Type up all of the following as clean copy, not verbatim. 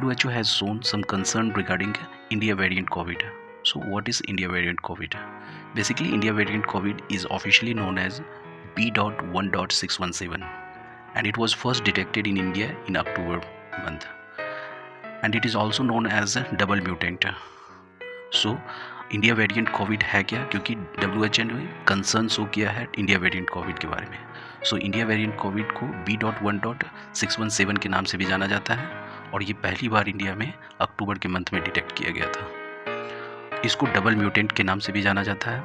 WHO has shown some concern regarding India variant COVID. So what is India variant COVID? Basically, India variant COVID is officially known as B.1.617 and it was first detected in India in October month, and it is also known as a double mutant. So India variant Covid है क्या, क्योंकि WHO ने concern show किया है India variant Covid के बारे में. So India variant Covid को B.1.617 के नाम से भी जाना जाता है और ये पहली बार इंडिया में अक्टूबर के मंथ में डिटेक्ट किया गया था. इसको डबल म्यूटेंट के नाम से भी जाना जाता है.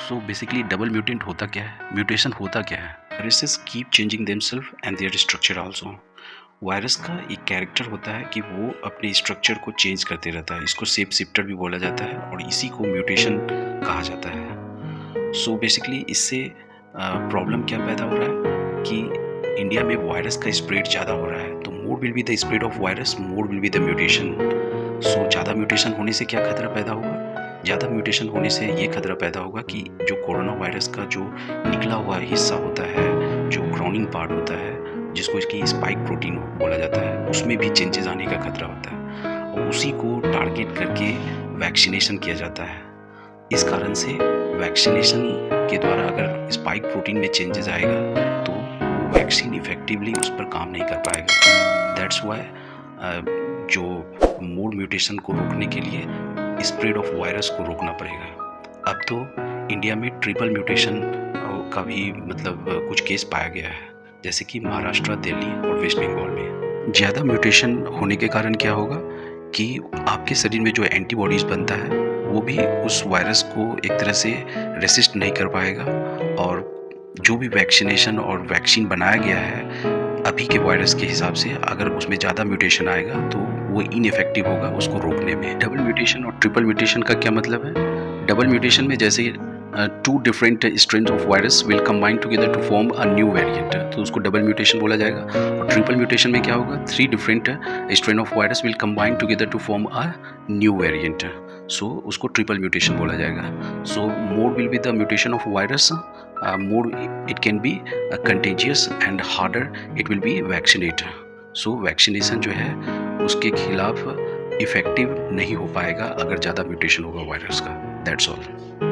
सो बेसिकली डबल म्यूटेंट होता क्या है, म्यूटेशन होता क्या है? Viruses keep changing themselves and their structure also. Virus का एक कैरेक्टर होता है कि वो अपने स्ट्रक्चर को चेंज करते रहता है. इसको शेप शिफ्टर भी बोला जाता है और इसी को म्यूटेशन कहा जाता है. सो बेसिकली इससे प्रॉब्लम क्या पैदा हो रहा है कि इंडिया में वायरस का स्प्रेड ज़्यादा हो रहा है. तो more will be the spread of virus, more will be the mutation. So ज़्यादा म्यूटेशन होने से क्या खतरा पैदा होगा? ज़्यादा म्यूटेशन होने से ये खतरा पैदा होगा कि जो कोरोना वायरस का जो निकला हुआ हिस्सा होता है, जो क्राउनिंग पार्ट होता है, जिसको इसकी स्पाइक प्रोटीन बोला जाता है, उसमें भी चेंजेस आने का खतरा होता है और उसी को टारगेट करके वैक्सीनेशन किया जाता है. इस कारण से वैक्सीनेशन के द्वारा अगर स्पाइक प्रोटीन में चेंजेस आएगा तो वो वैक्सीन इफेक्टिवली उस पर काम नहीं कर पाएगा. दैट्स वाई जो मोर म्यूटेशन को रोकने के लिए स्प्रेड ऑफ वायरस को रोकना पड़ेगा. अब तो इंडिया में ट्रिपल म्यूटेशन का भी मतलब कुछ केस पाया गया है, जैसे कि महाराष्ट्र, दिल्ली और वेस्ट बंगाल में. ज़्यादा म्यूटेशन होने के कारण क्या होगा कि आपके शरीर में जो एंटीबॉडीज़ बनता है वो भी उस वायरस को एक तरह से रेसिस्ट नहीं कर पाएगा और जो भी वैक्सीनेशन और वैक्सीन बनाया गया है अभी के वायरस के हिसाब से, अगर उसमें ज़्यादा म्यूटेशन आएगा तो वो इनइफेक्टिव होगा उसको रोकने में. डबल म्यूटेशन और ट्रिपल म्यूटेशन का क्या मतलब है? डबल म्यूटेशन में जैसे two different strains of virus will combine together to form a new variant, तो उसको डबल म्यूटेशन बोला जाएगा. और ट्रिपल म्यूटेशन में क्या होगा? Three different strain of virus will combine together to form a new variant, so उसको triple mutation बोला जाएगा. So more will be the mutation of virus, more it can be contagious and harder it will be vaccinate. So vaccination जो है उसके खिलाफ effective नहीं हो पाएगा अगर ज़्यादा म्यूटेशन होगा वायरस का. That's all.